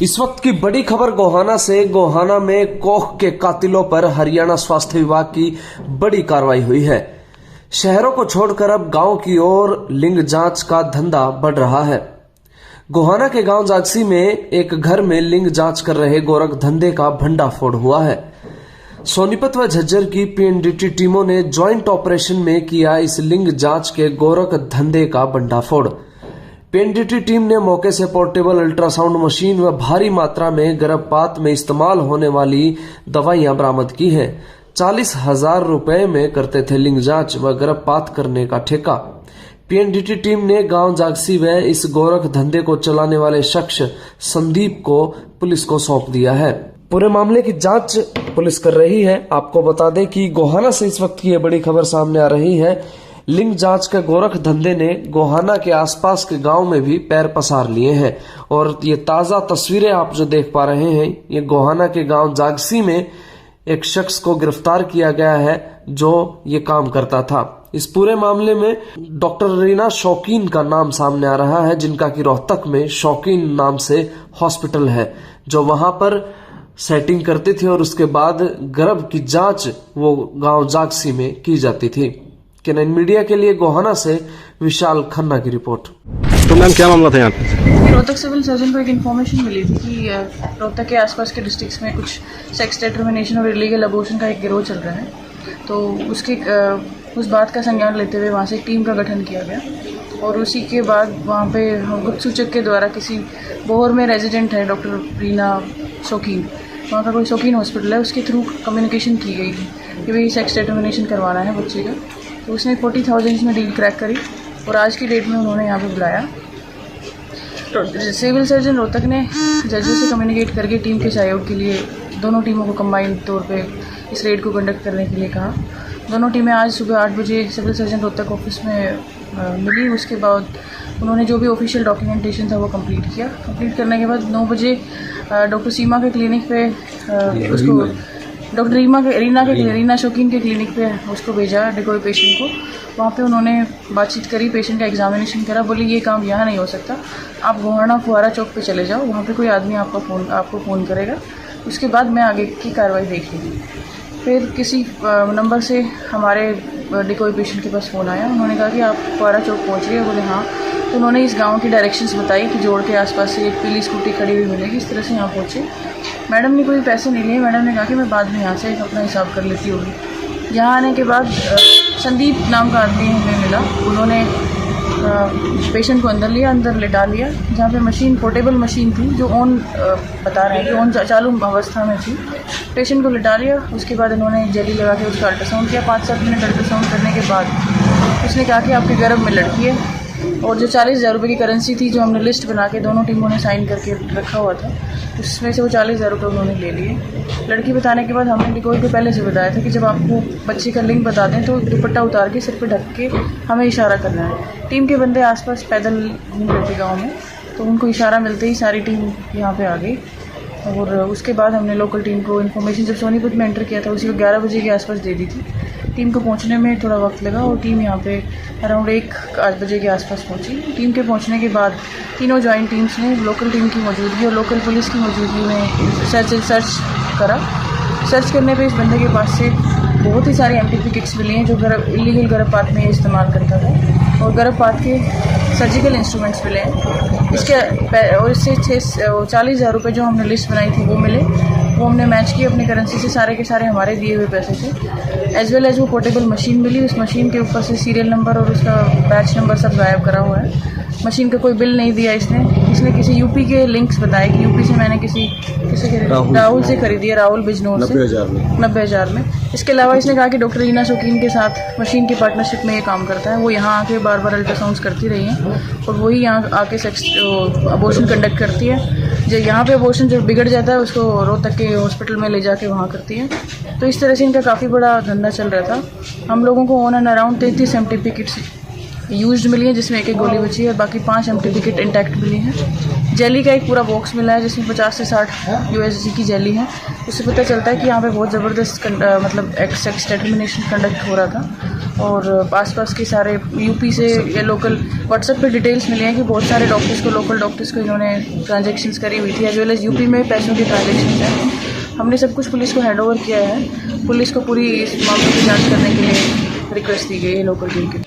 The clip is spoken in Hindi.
इस वक्त की बड़ी खबर गोहाना से। गोहाना में कोख के कातिलों पर हरियाणा स्वास्थ्य विभाग की बड़ी कार्रवाई हुई है। शहरों को छोड़कर अब गांव की ओर लिंग जांच का धंधा बढ़ रहा है। गोहाना के गांव जागसी में एक घर में लिंग जांच कर रहे गोरख धंधे का भंडाफोड़ हुआ है। सोनीपत व झज्जर की पीएनडीटी टीमों ने ज्वाइंट ऑपरेशन में किया इस लिंग जांच के गोरख धंधे का भंडाफोड़। पीएनडीटी टीम ने मौके से पोर्टेबल अल्ट्रासाउंड मशीन व भारी मात्रा में गर्भपात में इस्तेमाल होने वाली दवाइयां बरामद की हैं। 40,000 रुपए में करते थे लिंग जांच व गर्भपात करने का ठेका। पीएनडीटी टीम ने गांव जागसी व इस गोरख धंधे को चलाने वाले शख्स संदीप को पुलिस को सौंप दिया है। पूरे मामले की जांच पुलिस कर रही है। आपको बता दें कि गोहाना से इस वक्त की ये बड़ी खबर सामने आ रही है। लिंग जांच के गोरख धंधे ने गोहाना के आसपास के गांव में भी पैर पसार लिए हैं और ये ताजा तस्वीरें आप जो देख पा रहे हैं, ये गोहाना के गांव जागसी में एक शख्स को गिरफ्तार किया गया है जो ये काम करता था। इस पूरे मामले में डॉक्टर रीना शौकीन का नाम सामने आ रहा है, जिनका कि रोहतक में शौकीन नाम से हॉस्पिटल है, जो वहां पर सेटिंग करते थे और उसके बाद गर्भ की जांच वो गांव जागसी में की जाती थी। केनन मीडिया के लिए गोहाना से विशाल खन्ना की रिपोर्ट। तो मैम क्या मामला था यहाँ पे? रोहतक सिविल सर्जन को एक इन्फॉर्मेशन मिली थी कि रोहतक के आसपास के डिस्ट्रिक्ट्स में कुछ सेक्स डिटर्मिनेशन और इलीगल अबॉर्शन का एक गिरोह चल रहा है। तो उसके उस बात का संज्ञान लेते हुए वहाँ से एक टीम का गठन किया गया और उसी के बाद वहाँ पे गुप्त सूचक के द्वारा किसी बोहर में रेजिडेंट है डॉक्टर रीना शौकीन, वहाँ का कोई शौकीन हॉस्पिटल है, उसके थ्रू कम्युनिकेशन की गई थी कि भाई सेक्स डिटर्मिनेशन करवाना है बच्चे का। तो उसने 40,000 में डील क्रैक करी और आज की डेट में उन्होंने यहाँ पे बुलाया। तो सिविल सर्जन रोहतक ने जजों से कम्युनिकेट करके टीम के सहयोग के लिए दोनों टीमों को कंबाइंड तौर पे इस रेड को कंडक्ट करने के लिए कहा। दोनों टीमें आज सुबह 8 बजे सिविल सर्जन रोहतक ऑफिस में मिली। उसके बाद उन्होंने जो भी ऑफिशियल डॉक्यूमेंटेशन था वो कंप्लीट किया। कंप्लीट करने के बाद 9 बजे डॉक्टर सीमा के क्लिनिक पे उसको डॉक्टर रीना शौकीन के क्लिनिक पे उसको भेजा डिकोय पेशेंट को। वहाँ पे उन्होंने बातचीत करी, पेशेंट का एग्जामिनेशन करा। बोली ये काम यहाँ नहीं हो सकता, आप गोहाना फुहारा चौक पे चले जाओ, वहाँ पे कोई आदमी आपको फ़ोन करेगा, उसके बाद मैं आगे की कार्रवाई देख लूँगी। फिर किसी नंबर से हमारे डिकोय पेशेंट के पास फ़ोन आया। उन्होंने कहा कि आप फुहारा चौक पहुँच गए? बोले हाँ। तो उन्होंने इस गांव की डायरेक्शंस बताई कि जोड़ के आसपास से एक पीली स्कूटी खड़ी हुई मिलेगी, इस तरह से यहाँ पहुँचे। मैडम ने कोई पैसे नहीं लिए। मैडम ने कहा कि मैं बाद में यहाँ से अपना हिसाब कर लेती होगी। यहाँ आने के बाद संदीप नाम का आदमी हमें मिला। उन्होंने पेशेंट को अंदर लिया, अंदर लिटा लिया, जहाँ पे मशीन पोर्टेबल मशीन थी जो ऑन बता रहे हैं कि ऑन चालू अवस्था में थी। पेशेंट को लिटा लिया। उसके बाद इन्होंने जेली लगा के उसका अल्ट्रासाउंड किया। 5-7 मिनट अल्ट्रासाउंड करने के बाद उसने कहा कि आपके गर्भ में लड़की है और जो 40,000 रुपये की करेंसी थी जो हमने लिस्ट बना के दोनों टीमों ने साइन करके रखा हुआ था, उसमें से वो 40,000 रुपये उन्होंने ले लिए। लड़की बताने के बाद हमने डिकोय को पहले से बताया था कि जब आपको बच्चे का लिंग बता दें तो दुपट्टा उतार के सिर पे ढक के हमें इशारा करना है। टीम के बंदे आसपास पैदल घूम रहे थे गाँव में, तो उनको इशारा मिलते ही सारी टीम यहाँ पर आ गई। और उसके बाद हमने लोकल टीम को इन्फॉर्मेशन जब सोनीपत में एंटर किया था उसी को 11 बजे के आसपास दे दी थी। टीम को पहुंचने में थोड़ा वक्त लगा और टीम यहाँ पे अराउंड 1 बजे के आसपास पहुंची। टीम के पहुंचने के बाद तीनों जॉइंट टीम्स ने लोकल टीम की मौजूदगी और लोकल पुलिस की मौजूदगी में सर्च करा। सर्च करने पे इस बंदे के पास से बहुत ही सारी MTP किट्स मिली हैं जो इलीगल गर्भपात में इस्तेमाल करता था और गर्भपात के सर्जिकल इंस्ट्रूमेंट्स मिले हैं। इसके और इससे 40,000 रुपये जो हमने लिस्ट बनाई थी वो मिले। वो हमने मैच किए अपनी करेंसी से, सारे के सारे हमारे दिए हुए पैसे थे। एज वेल एज वो पोर्टेबल मशीन मिली। उस मशीन के ऊपर से सीरियल नंबर और उसका बैच नंबर सब गायब करा हुआ है। मशीन का कोई बिल नहीं दिया इसने किसी यूपी के लिंक्स बताए कि यूपी से मैंने किसी राहुल से खरीदी है, राहुल बिजनौर से 90,000 में। इसके अलावा इसने कहा कि डॉक्टर रीना शौकीन के साथ मशीन की पार्टनरशिप में ये काम करता है। वो यहाँ आके बार बार अल्ट्रासाउंड्स करती रही हैं और वही यहाँ आके सेक्स अबॉर्शन कंडक्ट करती है। जो यहाँ पे अबॉर्शन जो बिगड़ जाता है उसको रोहतक के हॉस्पिटल में ले जाके वहाँ करती है। तो इस तरह से इनका काफ़ी बड़ा धंधा चल रहा था। हम लोगों को on and around 33 MTP kits used मिली है, जिसमें एक गोली बची है। बाकी 5 MTP किट इंटैक्ट मिली है। जेली का एक पूरा बॉक्स मिला है जिसमें 50 से 60 USG की जेली है। उससे पता चलता है कि यहाँ पे बहुत ज़बरदस्त मतलब सेक्स डिटर्मिनेशन कंडक्ट हो रहा था। और आसपास के सारे यूपी से या लोकल व्हाट्सएप पे डिटेल्स मिली हैं कि बहुत सारे डॉक्टर्स को, लोकल डॉक्टर्स को इन्होंने ट्रांजैक्शंस करी हुई थी, एज वेल एज यूपी में पैसों की ट्रांजैक्शंस हैं। हमने सब कुछ पुलिस को हैंड ओवर किया है। पुलिस को पूरी इस मामले की जांच करने के लिए रिक्वेस्ट दी गई है लोकल टीम की।